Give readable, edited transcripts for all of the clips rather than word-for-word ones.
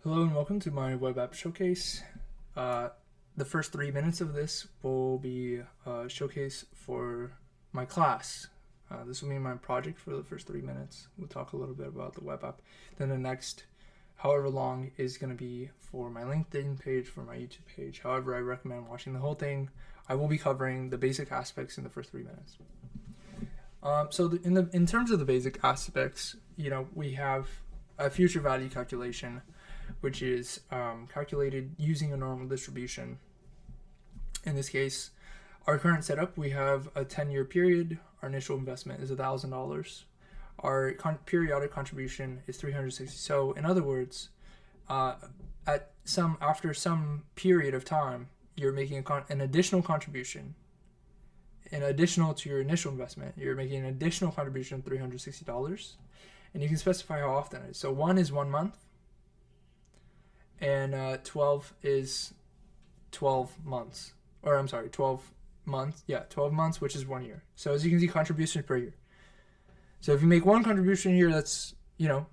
Hello and welcome to my web app showcase. The first 3 minutes of this will be a showcase for my class. This will be my project for the first 3 minutes. We'll talk a little bit about the web app. Then the next, however long, is going to be for my LinkedIn page, for my YouTube page. However, I recommend watching the whole thing. I will be covering the basic aspects in the first 3 minutes. In terms of the basic aspects, we have a future value calculation, which is calculated using a normal distribution. In this case, our current setup, we have a 10-year period. Our initial investment is $1,000. Our periodic contribution is $360. So in other words, after some period of time, you're making an additional contribution. In additional to your initial investment, you're making an additional contribution of $360. And you can specify how often it is. So 1 is 1 month. And 12 is 12 months. 12 months. Yeah, 12 months, which is 1 year. So as you can see, contributions per year. So if you make one contribution a year, that's, 1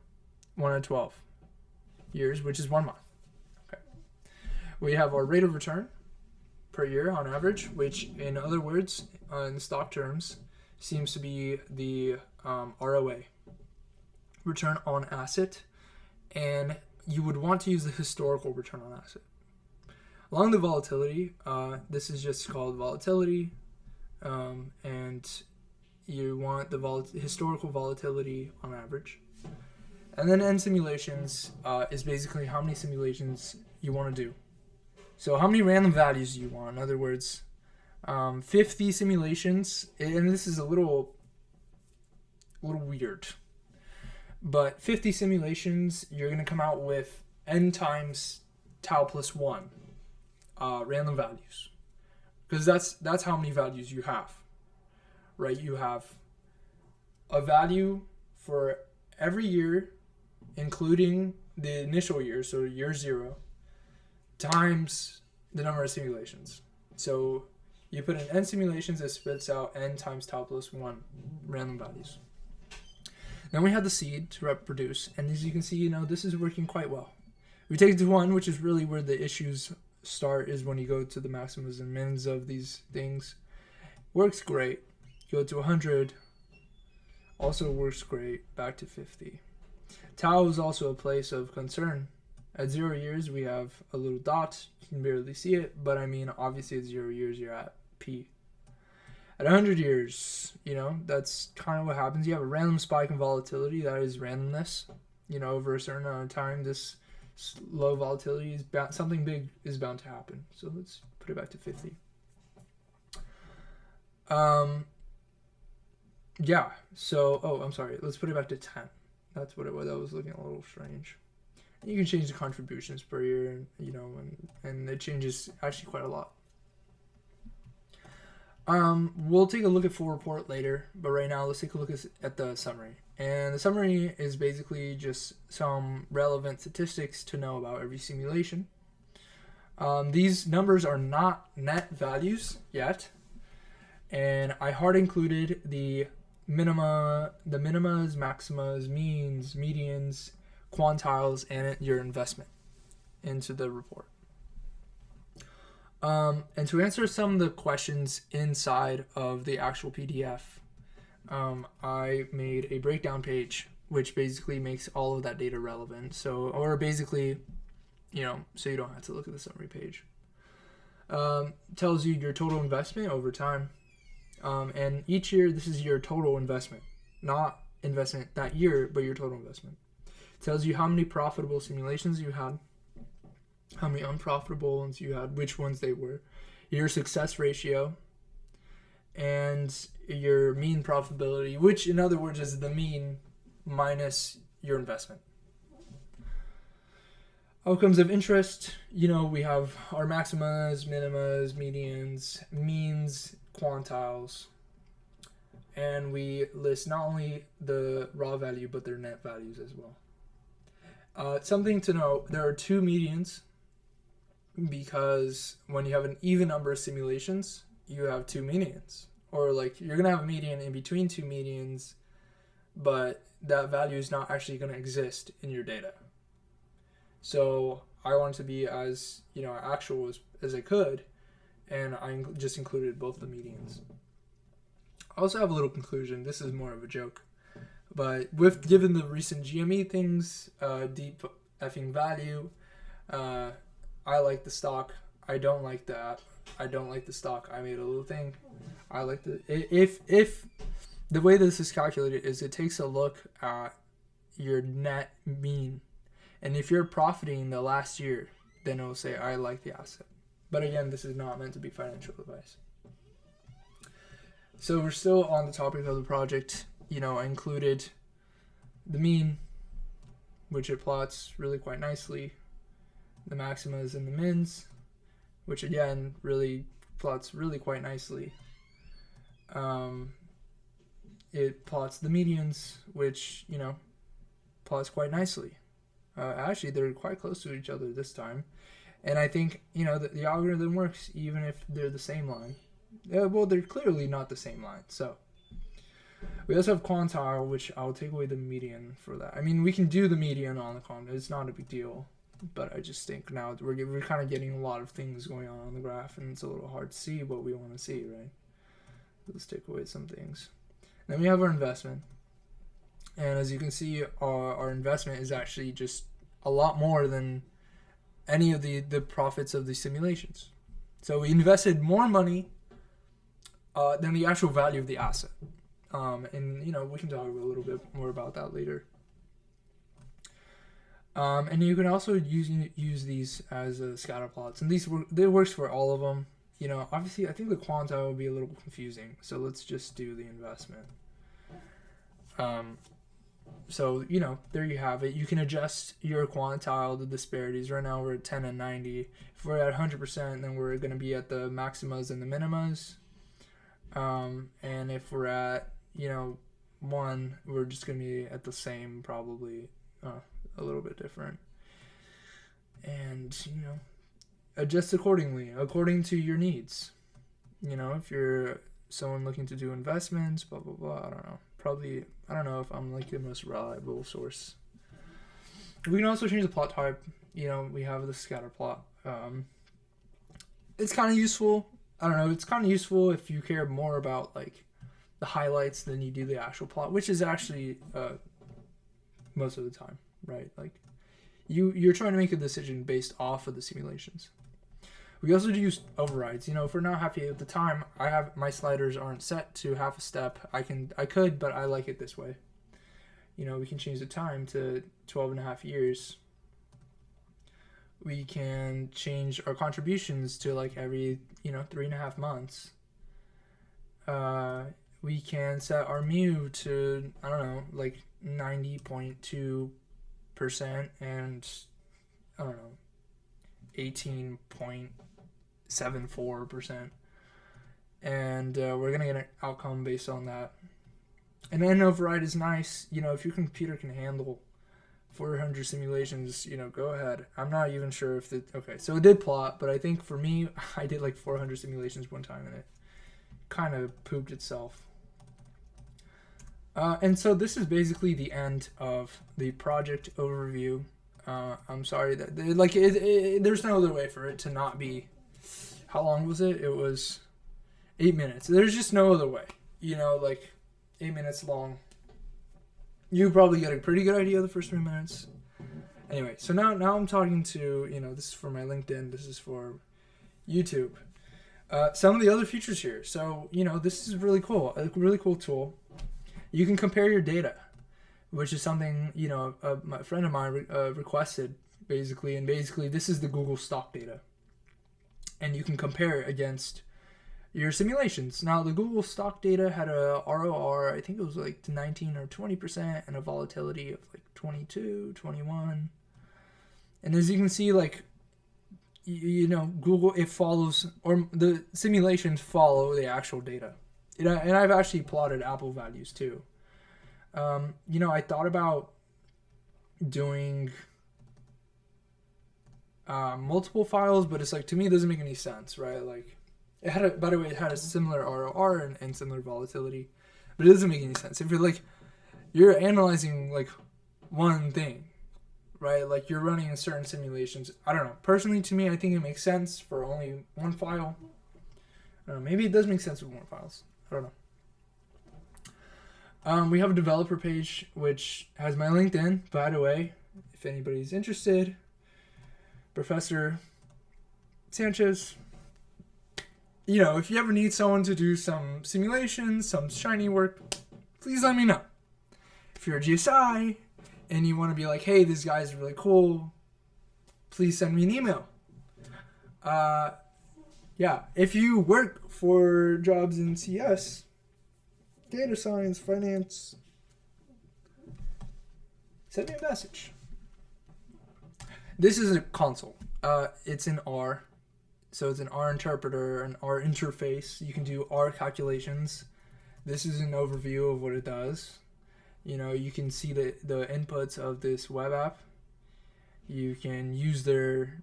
out of 12 years, which is 1 month. Okay. We have our rate of return per year on average, which in other words, in stock terms, seems to be the ROA, return on asset, and you would want to use the historical return on asset. Along the volatility, this is just called volatility, and you want the historical volatility on average. And then end simulations is basically how many simulations you want to do. So how many random values do you want? In other words, 50 simulations, and this is a little weird. But 50 simulations, you're going to come out with n times tau plus 1 random values. Because that's how many values you have, right? You have a value for every year, including the initial year, so year 0, times the number of simulations. So you put in n simulations, it spits out n times tau plus 1 random values. Then we have the seed to reproduce, and as you can see, this is working quite well. We take it to 1, which is really where the issues start, is when you go to the maximas and mins of these things. Works great. Go to 100, also works great. Back to 50. Tau is also a place of concern. At 0 years, we have a little dot. You can barely see it, but obviously at 0 years, you're at P. At 100 years, that's kind of what happens. You have a random spike in volatility. That is randomness. Over a certain amount of time, this low volatility is something big is bound to happen. So let's put it back to 50. Yeah. So, I'm sorry. Let's put it back to 10. That's what it was. That was looking a little strange. You can change the contributions per year, and it changes actually quite a lot. We'll take a look at full report later, but right now let's take a look at the summary. And the summary is basically just some relevant statistics to know about every simulation. These numbers are not net values yet, and I hard included the miниmas, maximas, means, medians, quantiles, and your investment into the report. And to answer some of the questions inside of the actual PDF, I made a breakdown page, which basically makes all of that data relevant. So you don't have to look at the summary page. Tells you your total investment over time. And each year, this is your total investment, not investment that year, but your total investment. Tells you how many profitable simulations you had, how many unprofitable ones you had, which ones they were, your success ratio, and your mean profitability, which in other words is the mean minus your investment. Outcomes of interest, we have our maximas, minimas, medians, means, quantiles, and we list not only the raw value but their net values as well. Something to note, there are 2 medians, because when you have an even number of simulations, you have 2 medians. Or you're going to have a median in between 2 medians, but that value is not actually going to exist in your data. So I wanted to be as, actual as I could, and I just included both the medians. I also have a little conclusion. This is more of a joke. But given the recent GME things, deep effing value, I like the stock. I don't like the app. I don't like the stock. I made a little thing. I like if the way this is calculated is it takes a look at your net mean, and if you're profiting the last year, then it will say I like the asset. But again, this is not meant to be financial advice. So we're still on the topic of the project. I included the mean, which it plots really quite nicely, the maximas and the mins, which again really plots really quite nicely. It plots the medians, which plots quite nicely. Actually, they're quite close to each other this time, and I think the algorithm works even if they're the same line. Well, they're clearly not the same line. So we also have quantile, which I'll take away the median for that. I mean, we can do the median on the quantile. It's not a big deal. But I just think now we're kind of getting a lot of things going on the graph, and it's a little hard to see what we want to see, right? Let's take away some things. Then we have our investment. And as you can see, our investment is actually just a lot more than any of the profits of the simulations. So we invested more money than the actual value of the asset. And we can talk a little bit more about that later. And you can also use these as scatter plots, and they works for all of them. Obviously, I think the quantile will be a little confusing, so let's just do the investment. So there you have it. You can adjust your quantile, the disparities. Right now we're at 10 and 90. If we're at 100%, then we're going to be at the maximas and the minimas. And if we're at 1, we're just going to be at the same, probably a little bit different. And adjust accordingly, according to your needs. If you're someone looking to do investments, blah blah blah, I don't know. Probably, I don't know if I'm like the most reliable source. We can also change the plot type. We have the scatter plot. It's kind of useful. I don't know. It's kind of useful if you care more about like the highlights than you do the actual plot, which is actually most of the time, right? Like you're trying to make a decision based off of the simulations. We also do use overrides. If we're not happy at the time, my sliders aren't set to half a step. I could, but I like it this way. We can change the time to 12.5 years. We can change our contributions to like every 3.5 months. We can set our mu to, I don't know, like 90.2% and I don't know, 18.74%, and we're gonna get an outcome based on that. And then override is nice. If your computer can handle 400 simulations, go ahead. I'm not even sure if okay, so it did plot, but I think for me, I did like 400 simulations one time, and it kind of pooped itself. And so this is basically the end of the project overview. I'm sorry that there's no other way for it to not be. How long was it? It was 8 minutes. There's just no other way. 8 minutes long. You probably get a pretty good idea of the first 3 minutes. Anyway, so now I'm talking to, this is for my LinkedIn. This is for YouTube. Some of the other features here. So, this is really cool. A really cool tool. You can compare your data, which is something, a friend of mine requested, basically. And basically, this is the Google stock data. And you can compare it against your simulations. Now, the Google stock data had a ROR, I think it was like 19 or 20%, and a volatility of like 22, 21. And as you can see, like, Google, it follows, or the simulations follow the actual data. And I've actually plotted Apple values too. I thought about doing multiple files, but it's like, to me, it doesn't make any sense, right? Like, it had a similar ROR and similar volatility, but it doesn't make any sense. If you're analyzing like one thing, right? Like you're running in certain simulations. I don't know. Personally, to me, I think it makes sense for only one file. I don't know. Maybe it does make sense with more files. I don't know. We have a developer page which has my LinkedIn, by the way. If anybody's interested, Professor Sanchez. You know, if you ever need someone to do some simulations, some shiny work, please let me know. If you're a GSI and you want to be like, hey, this guy's really cool, please send me an email. Yeah, if you work for jobs in CS, data science, finance, send me a message. This is a console. It's in R. So it's an R interpreter, an R interface. You can do R calculations. This is an overview of what it does. You know, you can see the inputs of this web app. You can use their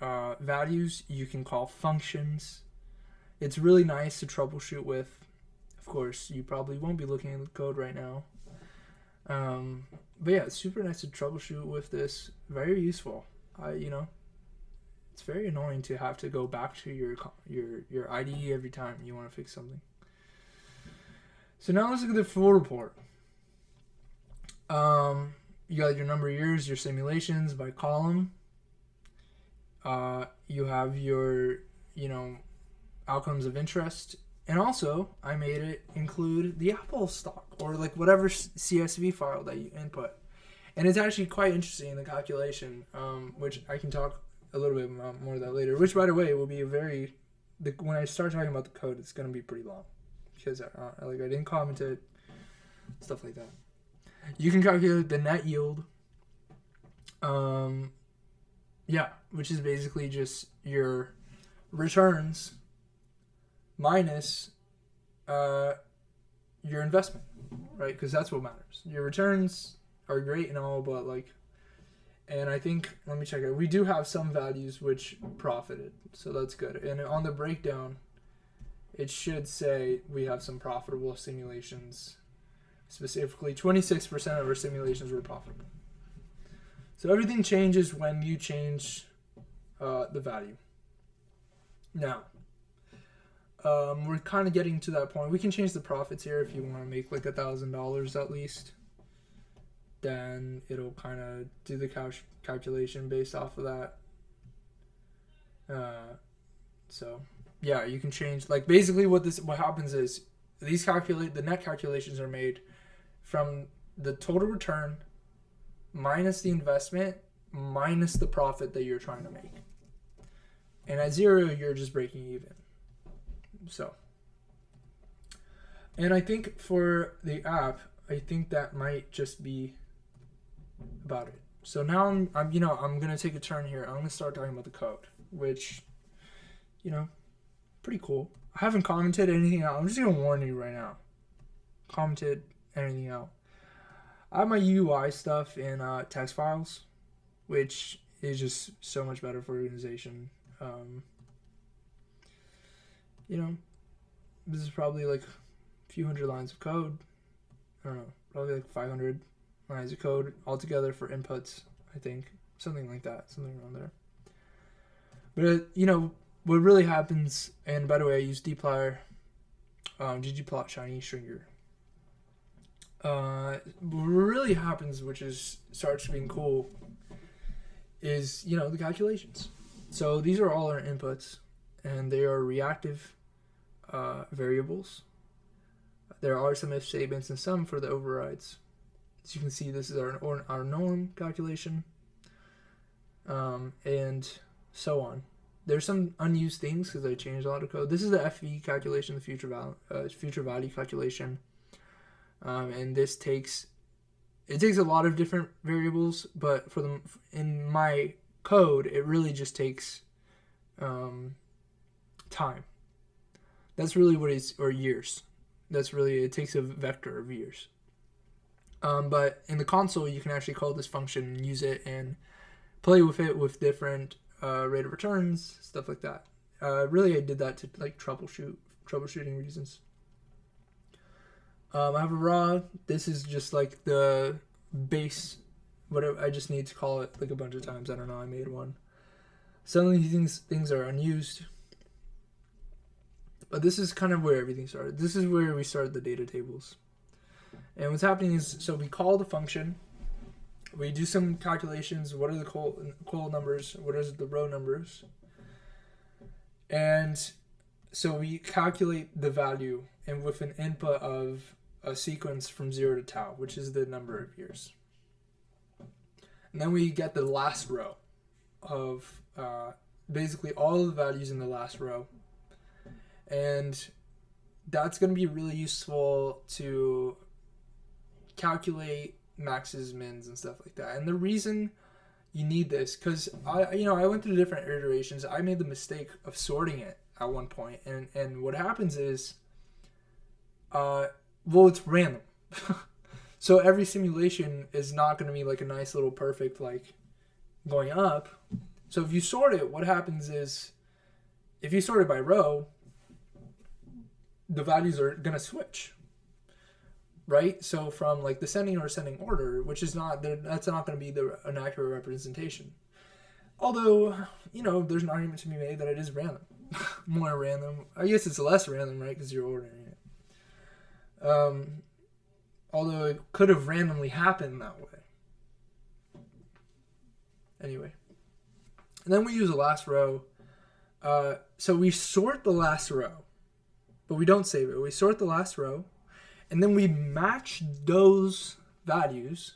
values. You can call functions. It's really nice to troubleshoot with. Of course, you probably won't be looking at the code right now. But yeah, it's super nice to troubleshoot with this. Very useful. It's very annoying to have to go back to your IDE every time you want to fix something. So now let's look at the full report. You got your number of years, your simulations by column. You have your, outcomes of interest. And also, I made it include the Apple stock or like whatever CSV file that you input. And it's actually quite interesting, the calculation, which I can talk a little bit more of that later, which, by the way, will be when I start talking about the code, it's going to be pretty long because I didn't comment it, stuff like that. You can calculate the net yield, which is basically just your returns minus your investment, right? Because that's what matters. Your returns are great and all, but and I think, let me check it. We do have some values which profited, so that's good. And on the breakdown, it should say we have some profitable simulations. Specifically, 26% of our simulations were profitable. So everything changes when you change the value. Now, we're kind of getting to that point. We can change the profits here if you want to make like $1,000 at least. Then it'll kind of do the calculation based off of that. So yeah, you can change, like, basically what happens is the net calculations are made from the total return minus the investment minus the profit that you're trying to make. And at zero, you're just breaking even. So, and I think for the app, I think that might just be about it. So now I'm gonna take a turn here. I'm gonna start talking about the code, which, pretty cool. I haven't commented anything out. I'm just gonna warn you right now. Commented anything out. I have my UI stuff in text files, which is just so much better for organization. This is probably like a few hundred lines of code. I don't know, probably like 500 lines of code altogether for inputs, I think. Something like that, something around there. But, what really happens, and by the way, I use dplyr, ggplot shiny stringer. What really happens, which starts being cool, is, the calculations. So these are all our inputs, and they are reactive variables. There are some if statements and some for the overrides. As you can see, this is our norm calculation, and so on. There's some unused things because I changed a lot of code. This is the FV calculation, the future value calculation, and this takes a lot of different variables, but in my code, it really just takes time. That's really what or years. It takes a vector of years. But in the console, you can actually call this function and use it and play with it with different rate of returns, stuff like that. Really, I did that to troubleshooting reasons. I have a raw. This is just like the base whatever. I just need to call it like a bunch of times. I don't know. I made one. Some of these things are unused. But this is kind of where everything started. This is where we started the data tables. And what's happening is, so we call the function. We do some calculations. What are the col numbers? What are the row numbers? And so we calculate the value and with an input of a sequence from 0 to tau, which is the number of years. And then we get the last row of basically all of the values in the last row. And that's going to be really useful to calculate maxes, mins, and stuff like that. And the reason you need this, because I went through different iterations. I made the mistake of sorting it at one point, and what happens is, it's random. So every simulation is not going to be like a nice little perfect like going up. So if you sort it, what happens is, if you sort it by row, the values are going to switch, right? So from like descending or ascending order, which is that's not going to be an accurate representation. Although, there's an argument to be made that it is random. More random. I guess it's less random, right? Because you're ordering it. Although it could have randomly happened that way. Anyway. And then we use the last row. So we sort the last row. But we don't save it. We sort the last row, and then we match those values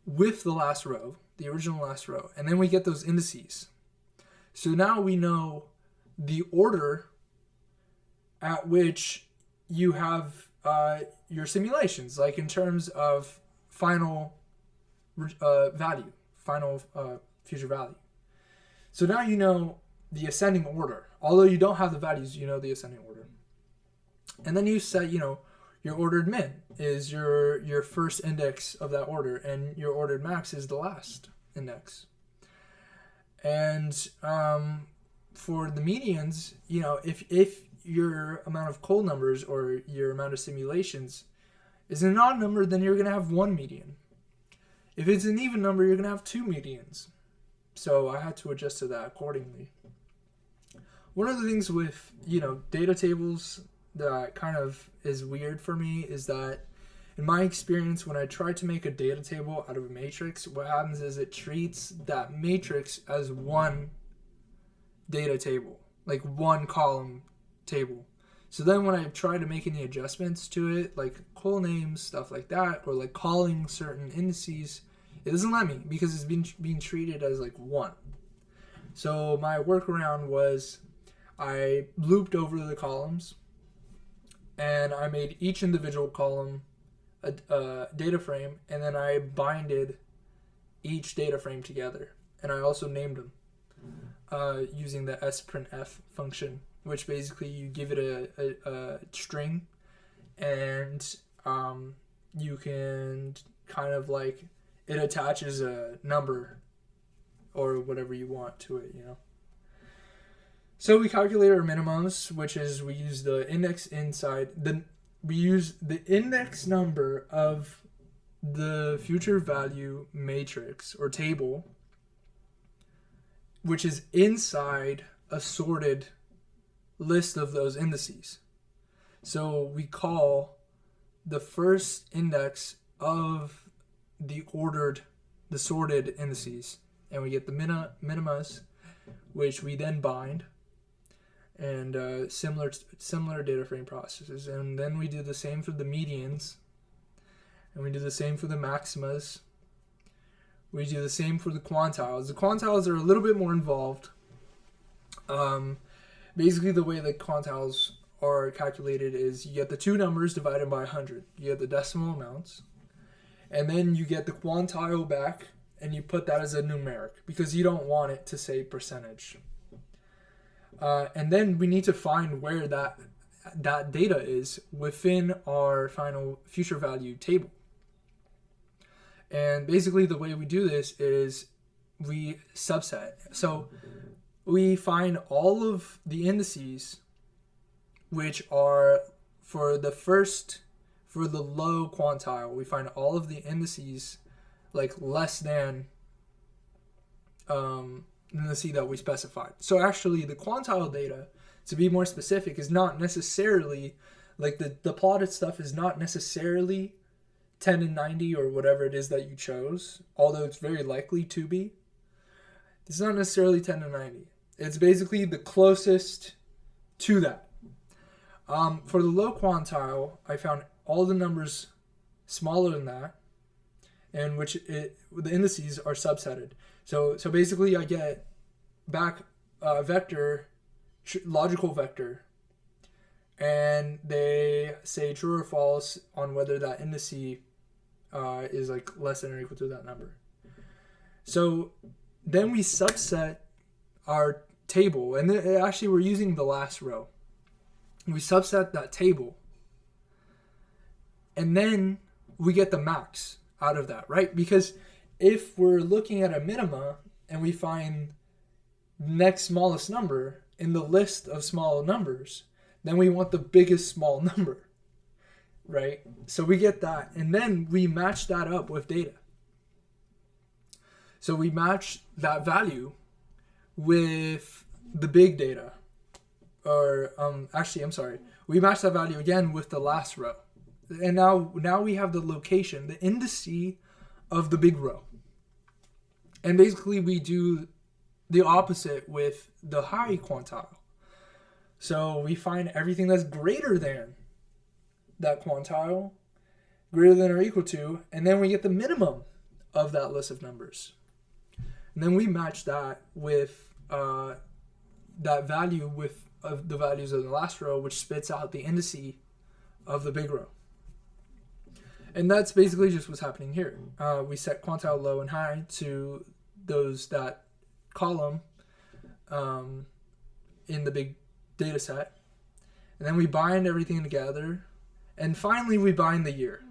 with the last row, the original last row, and then we get those indices. So now we know the order at which you have your simulations, like in terms of final value, final future value. So now you know the ascending order. Although you don't have the values, you know the ascending order. And then you set, your ordered min is your first index of that order, and your ordered max is the last index. And for the medians, if your amount of cold numbers or your amount of simulations is an odd number, then you're going to have one median. If it's an even number, you're going to have two medians. So I had to adjust to that accordingly. One of the things with, data tables that kind of is weird for me is that in my experience, when I try to make a data table out of a matrix, what happens is it treats that matrix as one data table, like one column table. So then when I try to make any adjustments to it, like col names, stuff like that, or like calling certain indices, it doesn't let me because it's being treated as like one. So my workaround was I looped over the columns, and I made each individual column a data frame, and then I binded each data frame together. And I also named them using the sprintf function, which basically you give it a string, and you can kind of like, it attaches a number or whatever you want to it, So we calculate our minimums, which is we use the index inside. We use the index number of the future value matrix or table, which is inside a sorted list of those indices. So we call the first index of the sorted indices, and we get the minimas, which we then bind. And similar data frame processes. And then we do the same for the medians, and we do the same for the maximas. We do the same for the quantiles. The quantiles are a little bit more involved. Basically the way the quantiles are calculated is you get the two numbers divided by 100. You get the decimal amounts, and then you get the quantile back, and you put that as a numeric because you don't want it to say percentage. And then we need to find where that data is within our final future value table. And basically the way we do this is we subset. So we find all of the indices, which are for the low quantile, we find all of the indices, like less than indice that we specified. So actually the quantile data, to be more specific, is not necessarily like the plotted stuff is not necessarily 10 and 90 or whatever it is that you chose, although it's very likely to be. It's not necessarily 10 and 90. It's basically the closest to that. For the low quantile, I found all the numbers smaller than that, in which the indices are subsetted. So basically, I get back a vector, logical vector, and they say true or false on whether that indice is like less than or equal to that number. So then we subset our table, and actually we're using the last row. We subset that table, and then we get the max out of that, right? Because if we're looking at a minima and we find next smallest number in the list of small numbers, then we want the biggest small number, right? So we get that, and then we match that up with data. So we match that value with the big data. Or we match that value again with the last row. And now we have the location, the indice of the big row. And basically we do the opposite with the high quantile. So we find everything that's greater than that quantile, greater than or equal to, and then we get the minimum of that list of numbers. And then we match that with that value with the values of the last row, which spits out the indice of the big row. And that's basically just what's happening here. We set quantile low and high to that column in the big data set. And then we bind everything together. And finally, we bind the year.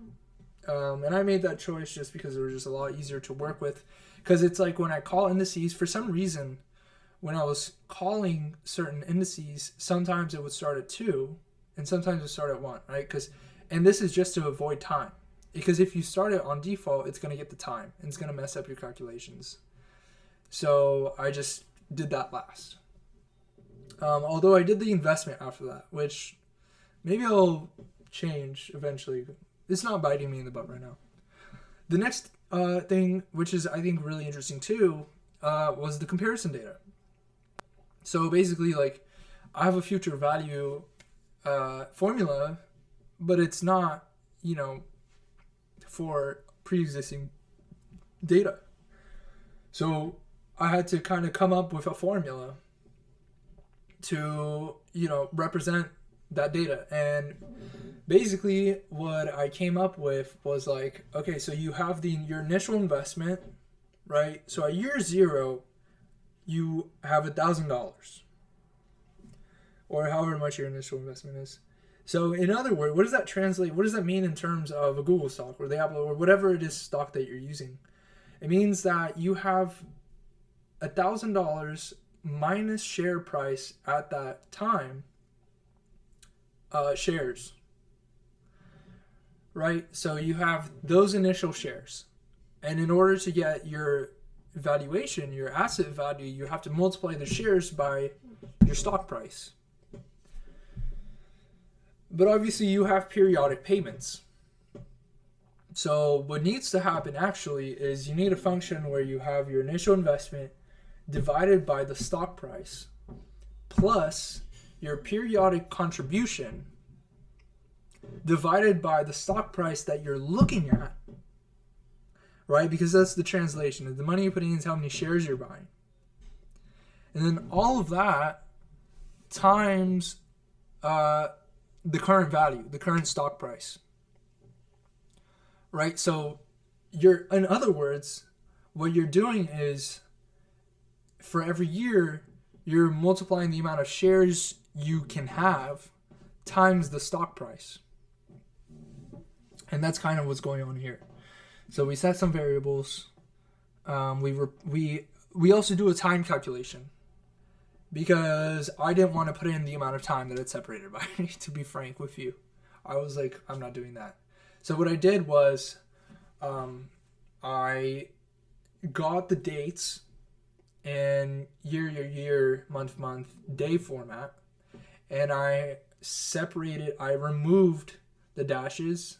And I made that choice just because it was just a lot easier to work with. Because it's like when I call indices, for some reason, when I was calling certain indices, sometimes it would start at 2 and sometimes it would start at 1, right? And this is just to avoid time. Because if you start it on default, it's going to get the time and it's going to mess up your calculations. So I just did that last. Although I did the investment after that, which maybe I'll change eventually. It's not biting me in the butt right now. The next thing, which is I think really interesting too, was the comparison data. So basically, like, I have a future value formula, but it's not, for pre-existing data. So I had to kind of come up with a formula to, represent that data. And basically what I came up with was like, okay, so you have your initial investment, right? So at year 0, you have $1,000 or however much your initial investment is. So in other words, what does that translate? What does that mean in terms of a Google stock or the Apple or whatever it is stock that you're using? It means that you have $1,000 minus share price at that time, shares, right? So you have those initial shares. And in order to get your valuation, your asset value, you have to multiply the shares by your stock price. But obviously you have periodic payments. So what needs to happen actually is you need a function where you have your initial investment divided by the stock price plus your periodic contribution divided by the stock price that you're looking at, right? Because that's the translation. The money you're putting in is how many shares you're buying. And then all of that times the current value, the current stock price, right? So in other words, what you're doing is for every year, you're multiplying the amount of shares you can have times the stock price. And that's kind of what's going on here. So we set some variables. We also do a time calculation because I didn't want to put in the amount of time that it's separated by, to be frank with you. I was like, I'm not doing that. So what I did was I got the dates in year, month, day format, and I removed the dashes,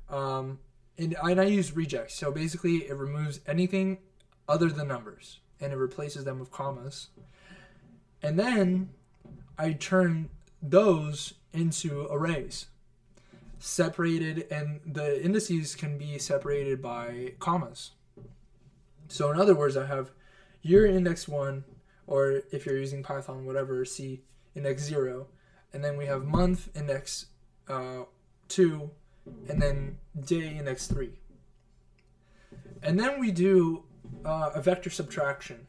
and I use regex. So basically, it removes anything other than numbers, and it replaces them with commas. And then I turn those into arrays, separated, and the indices can be separated by commas. So in other words, I have year index 1, or if you're using Python, whatever, C index 0, and then we have month index 2, and then day index 3. And then we do a vector subtraction,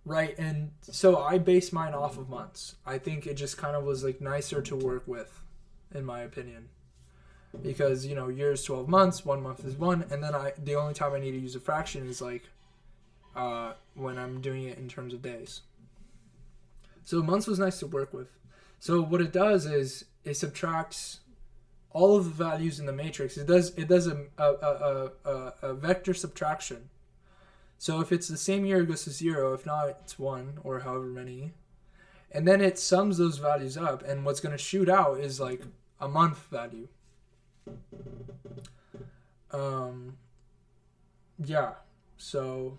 right? And so I base mine off of months. I think it just kind of was like nicer to work with, in my opinion, because years 12 months, 1 month is 1, and then the only time I need to use a fraction is like when I'm doing it in terms of days. So months was nice to work with. So what it does is it subtracts all of the values in the matrix. It does a vector subtraction. So if it's the same year, it goes to 0. If not, it's 1, or however many. And then it sums those values up, and what's going to shoot out is like a month value. Yeah, so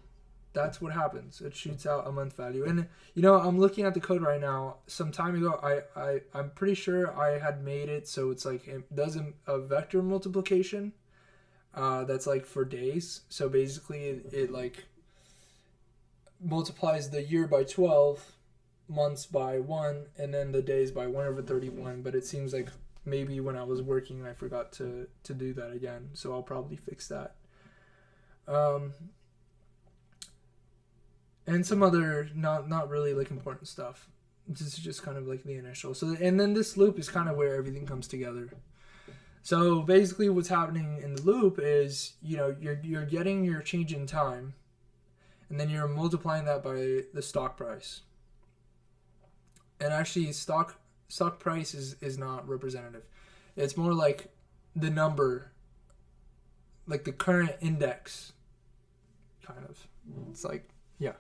that's what happens. It shoots out a month value. And I'm looking at the code right now. Some time ago, I'm pretty sure I had made it so it's like it does a vector multiplication that's like for days. So basically it like multiplies the year by 12, months by 1, and then the days by 1/31. But it seems like maybe when I was working I forgot to do that again, so I'll probably fix that. And some other not really like important stuff. This is just kind of like the initial. So, and then this loop is kind of where everything comes together. So basically what's happening in the loop is, you're getting your change in time, and then you're multiplying that by the stock price. And actually stock price is not representative. It's more like the number, like the current index, kind of. It's like, yeah.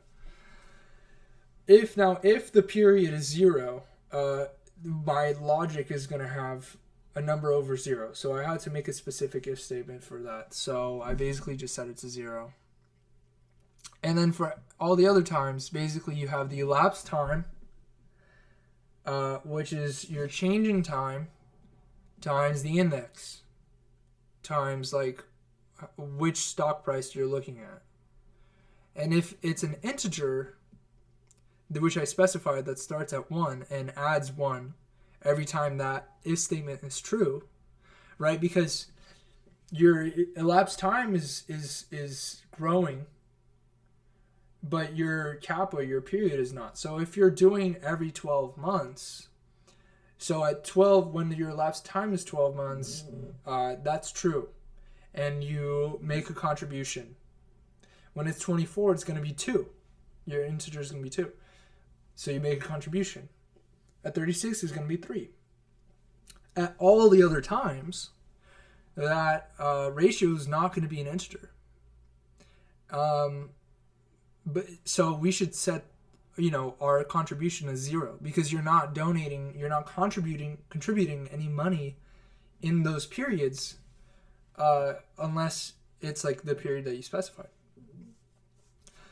If the period is 0, my logic is going to have a number over 0. So I had to make a specific if statement for that. So I basically just set it to 0. And then for all the other times, basically you have the elapsed time, which is your change in time times the index times like which stock price you're looking at. And if it's an integer, which I specified, that starts at 1 and adds 1 every time that if statement is true, right? Because your elapsed time is growing, but your kappa, your period, is not. So if you're doing every 12 months, so at 12, when your elapsed time is 12 months, that's true, and you make a contribution. When it's 24, it's going to be 2. Your integer is going to be 2. So you make a contribution. At 36, it's going to be 3. At all the other times, that ratio is not going to be an integer. But so we should set, our contribution as 0, because you're not donating, you're not contributing any money in those periods, unless it's like the period that you specified.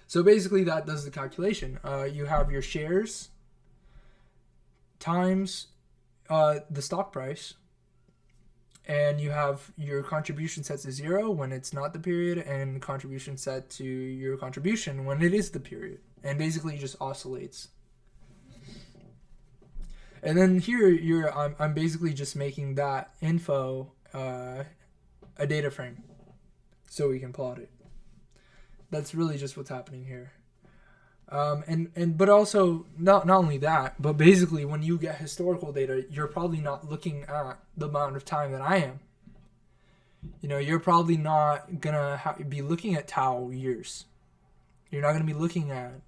So basically that does the calculation. You have your shares times the stock price, and you have your contribution set to 0 when it's not the period, and contribution set to your contribution when it is the period. And basically it just oscillates. And then here I'm basically just making that info a data frame so we can plot it. That's really just what's happening here. But also not only that, but basically when you get historical data, you're probably not looking at the amount of time that I am. You're probably not gonna be looking at tau years. You're not gonna be looking at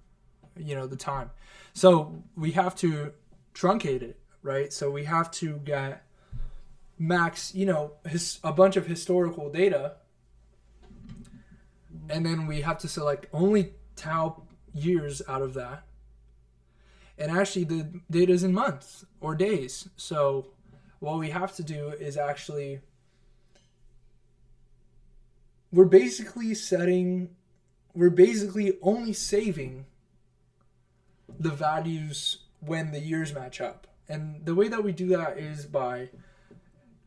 the time. So we have to truncate it, right? So we have to get max a bunch of historical data And then we have to select only tau years out of that. And actually the data is in months or days. So what we have to do is actually, we're basically only saving the values when the years match up. And the way that we do that is by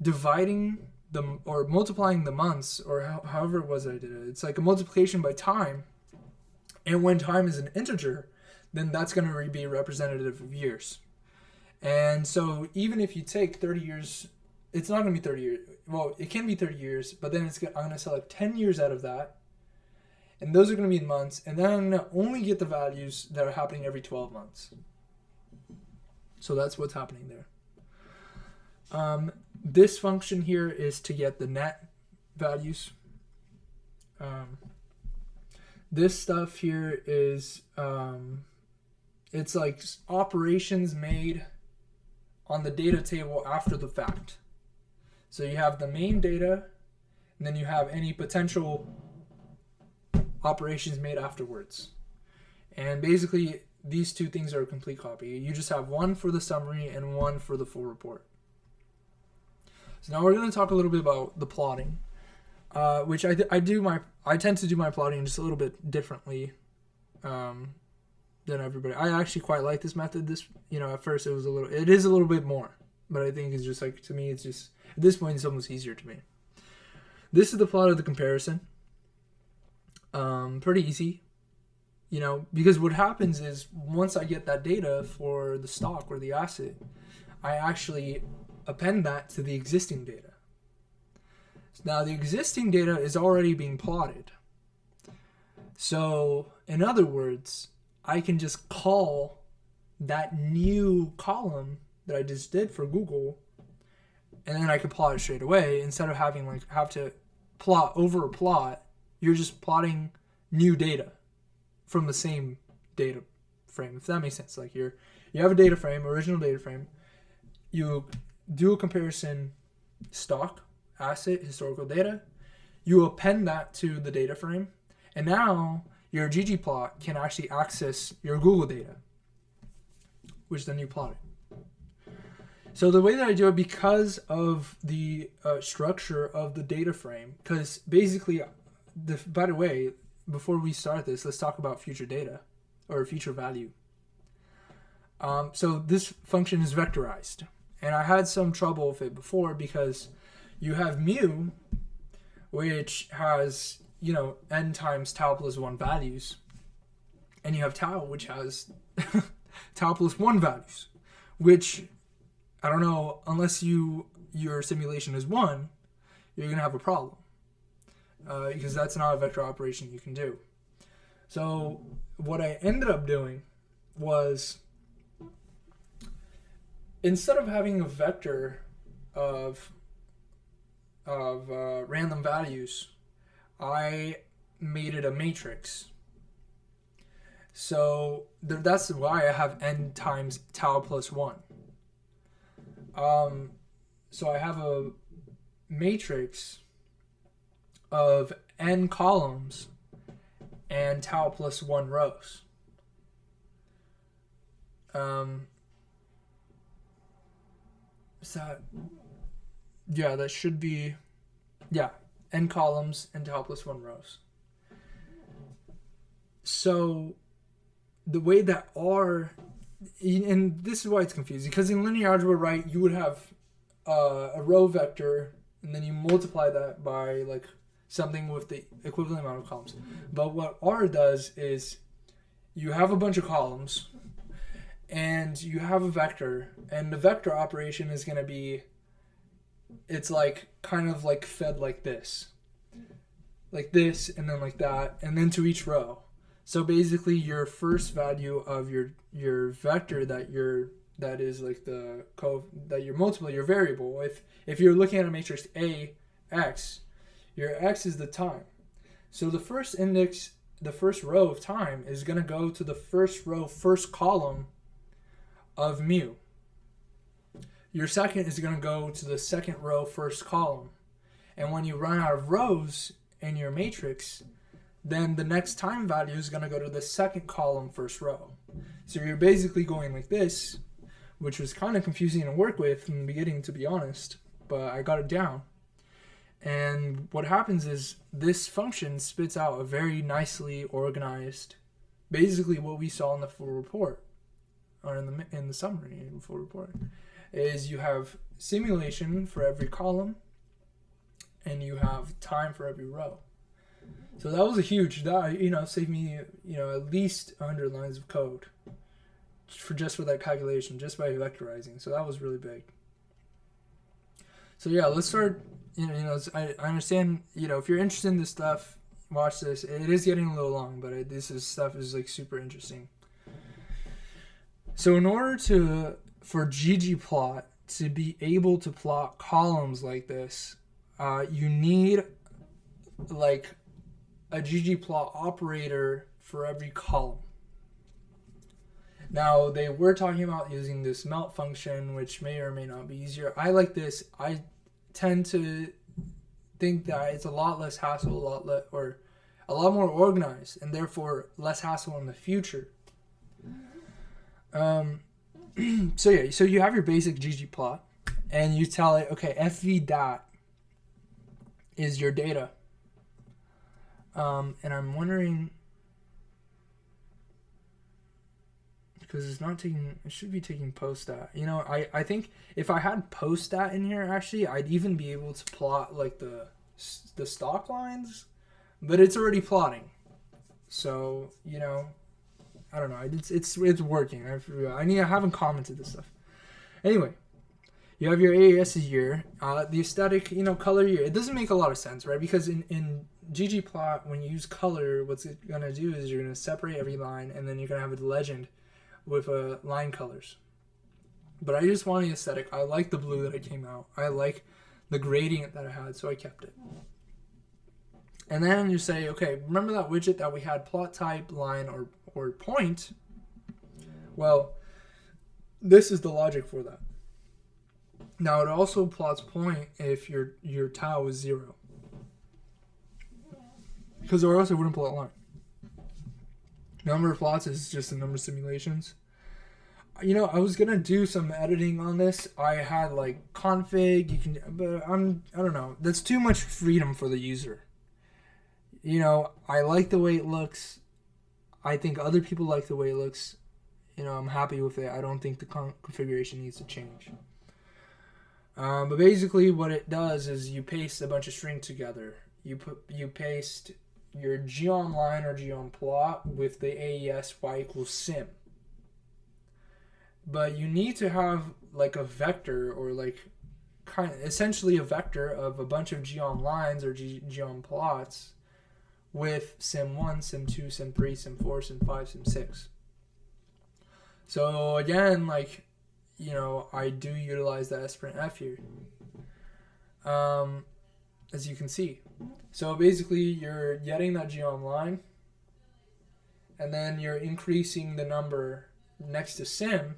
dividing or multiplying the months, or however it was that I did it. It's like a multiplication by time. And when time is an integer, then that's going to be representative of years. And so even if you take 30 years, it's not going to be 30 years. Well, it can be 30 years, but then I'm going to select 10 years out of that. And those are going to be in months. And then I'm going to only get the values that are happening every 12 months. So that's what's happening there. This function here is to get the net values. This stuff here is, it's like operations made on the data table after the fact. So you have the main data, and then you have any potential operations made afterwards. And basically, these two things are a complete copy. You just have one for the summary and one for the full report. So now we're going to talk a little bit about the plotting, which I tend to do my plotting just a little bit differently than everybody. I actually quite like this method. At first it is a little bit more, but I think it's just like, to me, it's just, at this point, it's almost easier to me. This is the plot of the comparison. Pretty easy, because what happens is once I get that data for the stock or the asset, I actually append that to the existing data. Now the existing data is already being plotted. So in other words, I can just call that new column that I just did for Google, and then I can plot it straight away instead of having have to plot over a plot. You're just plotting new data from the same data frame, if that makes sense. Like you have a data frame, original data frame, you do a comparison, stock, asset, historical data, you append that to the data frame, and now your ggplot can actually access your Google data, which then you plot it. So the way that I do it, because of the structure of the data frame, because basically, by the way, before we start this, let's talk about future data or future value. So this function is vectorized, and I had some trouble with it before because you have mu, which has n times tau plus 1 values, and you have tau, which has tau plus 1 values, which I don't know, unless your simulation is 1, you're gonna have a problem. Because that's not a vector operation you can do. So what I ended up doing was, instead of having a vector of random values, I made it a matrix. So that's why I have n times tau plus 1. So I have a matrix of n columns and tau plus 1 rows. That should be, n columns and tau plus 1 rows. So the way that and this is why it's confusing, because in linear algebra, right, you would have a row vector, and then you multiply that by something with the equivalent amount of columns. But what R does is you have a bunch of columns and you have a vector, and the vector operation is going to be, it's kind of fed like this, and then like that, and then to each row. So basically your first value of your vector that is that your multiple, your variable, if you're looking at a matrix A, X, your X is the time. So the first index, the first row of time is going to go to the first row, first column of mu. Your second is going to go to the second row, first column. And when you run out of rows in your matrix, then the next time value is going to go to the second column, first row. So you're basically going like this, which was kind of confusing to work with in the beginning, to be honest, but I got it down. And what happens is this function spits out a very nicely organized, basically what we saw in the full report, or in the summary in the full report, is you have simulation for every column, and you have time for every row. So that was a huge, that saved me at least 100 lines of code for that calculation, just by vectorizing. So that was really big. So yeah, let's start. I understand. If you're interested in this stuff, watch this. It is getting a little long, but this stuff is like super interesting. So in order for ggplot to be able to plot columns like this, you need like a ggplot operator for every column. Now, they were talking about using this melt function, which may or may not be easier. I like this. I tend to think that it's a lot less hassle, a lot more organized, and therefore less hassle in the future. So you have your basic ggplot, and you tell it, okay, fv dot is your data. And I'm wondering, because it should be taking poststat. I think if I had poststat in here, actually, I'd even be able to plot like the stock lines, but it's already plotting. So, I don't know. It's working. I haven't commented this stuff. Anyway, you have your AAS year, the aesthetic, color year. It doesn't make a lot of sense, right? Because in ggplot, when you use color, what's it gonna do is you're gonna separate every line, and then you're gonna have a legend with line colors. But I just want the aesthetic. I like the blue that it came out. I like the gradient that it had, so I kept it. And then you say, okay, remember that widget that we had plot type, line, or point? Well, this is the logic for that. Now, it also plots point if your tau is 0. Because or else it wouldn't plot line. Number of plots is just the number of simulations. I was gonna do some editing on this. I had like config, but I don't know. That's too much freedom for the user. I like the way it looks. I think other people like the way it looks. I'm happy with it. I don't think the configuration needs to change. But basically what it does is you paste a bunch of string together. You paste your geom line or geom plot with the AES y equals sim. But you need to have like a vector, or like essentially a vector of a bunch of geom lines or geom plots with sim 1, sim 2, sim 3, sim 4, sim 5, sim 6. So again, I do utilize the sprint f here, as you can see. So basically, you're getting that geom line, and then you're increasing the number next to sim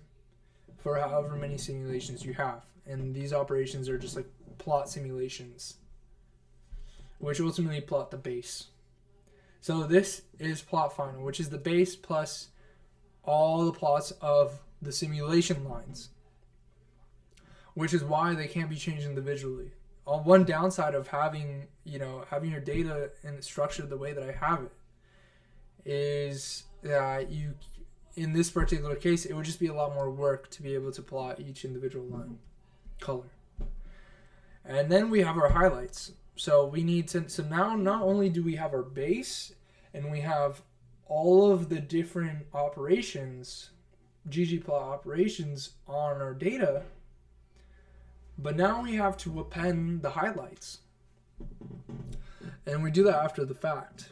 for however many simulations you have. And these operations are just like plot simulations, which ultimately plot the base. So this is plot final, which is the base plus all the plots of the simulation lines, which is why they can't be changed individually. One downside of having your data and structured the way that I have it is that in this particular case, it would just be a lot more work to be able to plot each individual line color. And then we have our highlights. So now not only do we have our base, and we have all of the different operations, ggplot operations on our data, but now we have to append the highlights. And we do that after the fact.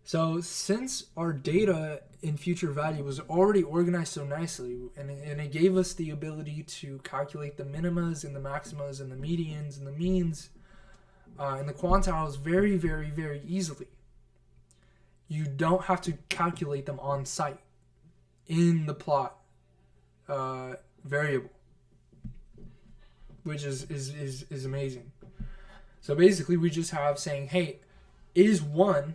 So since our data in future value was already organized so nicely, and it gave us the ability to calculate the minimas and the maximas and the medians and the means and the quantiles very, very, very easily, you don't have to calculate them on site in the plot variable, which is amazing. So basically we just have saying, hey, is 1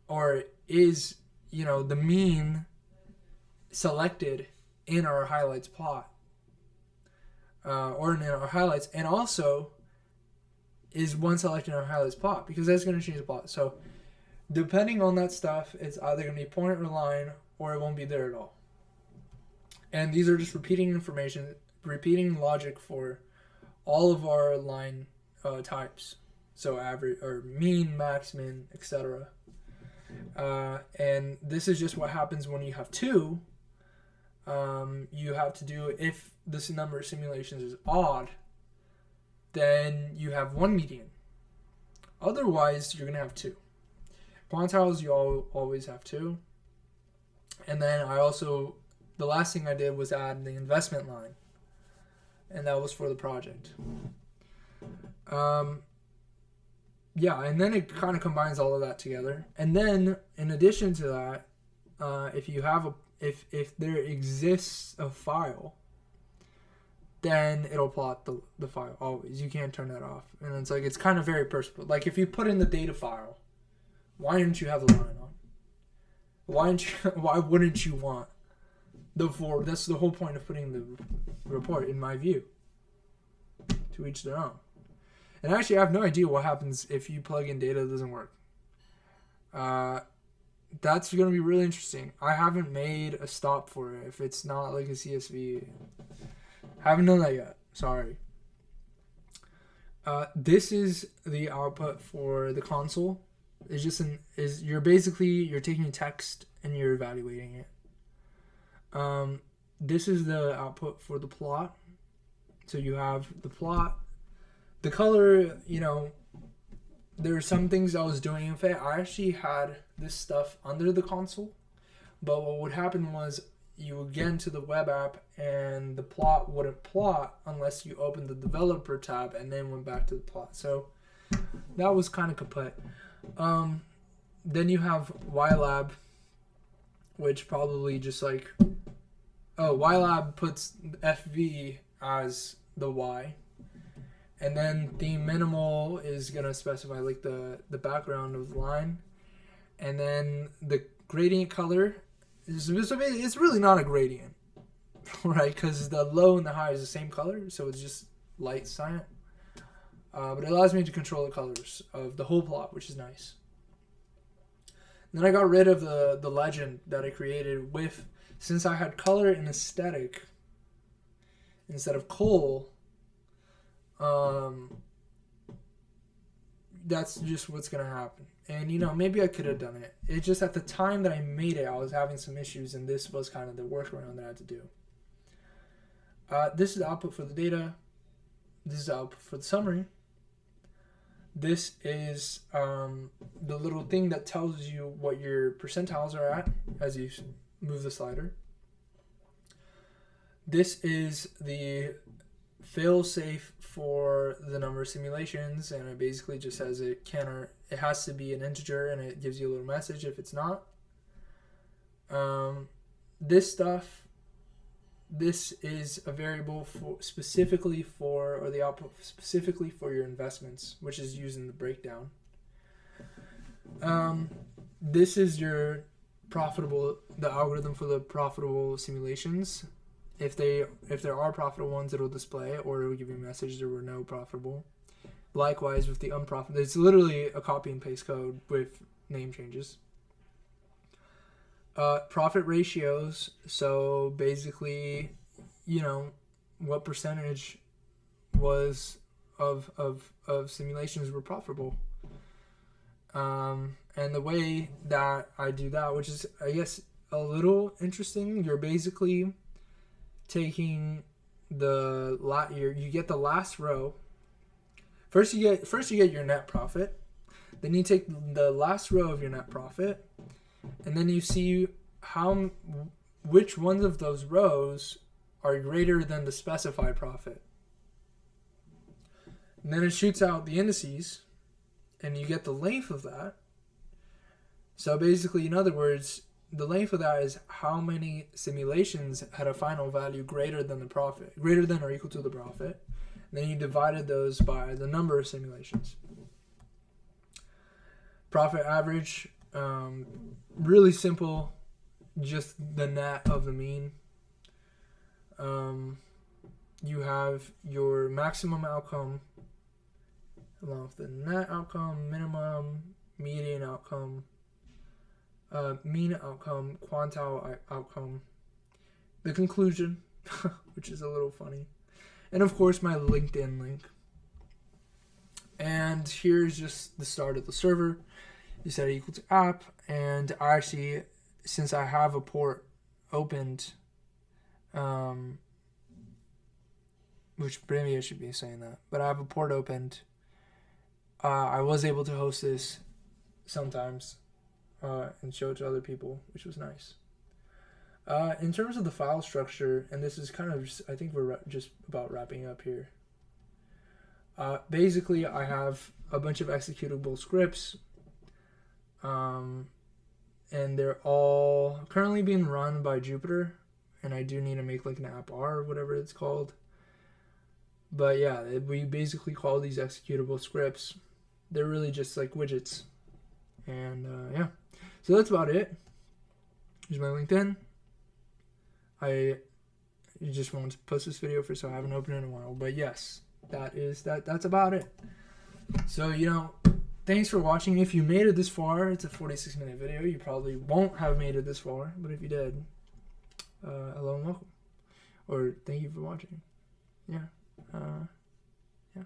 or is, the mean selected in our highlights plot, or in our highlights, and also is one selected in our highlights plot, because that's going to change the plot. So depending on that stuff, it's either going to be point or line, or it won't be there at all. And these are just repeating information, repeating logic for all of our line types. So average, or mean, max, min, etc. And this is just what happens when you have two. You have to do, if this number of simulations is odd, then you have one median. Otherwise, you're going to have two. Quantiles, you always have two. And then the last thing I did was add the investment line. And that was for the project. Yeah, and then it kind of combines all of that together. And then, in addition to that, if there exists a file, then it'll plot the file always. You can't turn that off. And it's kind of very personal. Like if you put in the data file, why didn't you have the line on? Why wouldn't you want the for? That's the whole point of putting the report, in my view. To each their own. And actually, I have no idea what happens if you plug in data that doesn't work. That's going to be really interesting. I haven't made a stop for it if it's not like a CSV. Haven't done that yet. Sorry. This is the output for the console. It's just you're taking text and you're evaluating it. This is the output for the plot. So you have the plot, the color. There are some things I was doing. In fact, I actually had this stuff under the console, but what would happen was you would get into the web app and the plot wouldn't plot unless you opened the developer tab and then went back to the plot. So that was kind of kaput. Then you have YLab, which probably just YLab puts FV as the Y. And then the minimal is going to specify the background of the line. And then the gradient color it's really not a gradient, right? Because the low and the high is the same color, so it's just light cyan. But it allows me to control the colors of the whole plot, which is nice. And then I got rid of the legend that I created since I had color and aesthetic instead of coal. That's just what's gonna happen. And maybe I could have done it. It's just at the time that I made it, I was having some issues, and this was kind of the workaround that I had to do. This is the output for the data. This is the output for the summary. This is the little thing that tells you what your percentiles are at as you move the slider. This is the fail-safe for the number of simulations, and it basically just says it has to be an integer, and it gives you a little message if it's not. This is a variable or the output specifically for your investments, which is used in the breakdown. This is the algorithm for the profitable simulations. If there are profitable ones, it'll display, or it'll give you a message there were no profitable. Likewise with the unprofitable, it's literally a copy and paste code with name changes. Profit ratios, so basically, what percentage was of simulations were profitable. And the way that I do that, which is, I guess, a little interesting, you're basically taking you get the last row. First you get your net profit. Then you take the last row of your net profit, and then you see which ones of those rows are greater than the specified profit. And then it shoots out the indices, and you get the length of that. So basically, in other words, the length of that is how many simulations had a final value greater than the profit, greater than or equal to the profit. And then you divided those by the number of simulations. Profit average, Really simple, just the net of the mean. You have your maximum outcome along with the net outcome, minimum, median outcome, mean outcome, quantile outcome, the conclusion, which is a little funny, and of course my LinkedIn link. And here's just the start of the server. You set it equal to app, and I actually, since I have a port opened, which maybe I should be saying that, but I have a port opened. I was able to host this sometimes and show it to other people, which was nice. In terms of the file structure, and this is kind of just, I think we're just about wrapping up here. Basically, I have a bunch of executable scripts, and they're all currently being run by Jupyter, and I do need to make like an app R or whatever it's called. But yeah, we basically call these executable scripts. They're really just like widgets. And yeah, so that's about it. Here's my LinkedIn. I just wanted to post this video so I haven't opened it in a while. But yes, that's about it. So, thanks for watching. If you made it this far, it's a 46-minute video. You probably won't have made it this far, but if you did, hello and welcome. Or thank you for watching. Yeah. Yeah.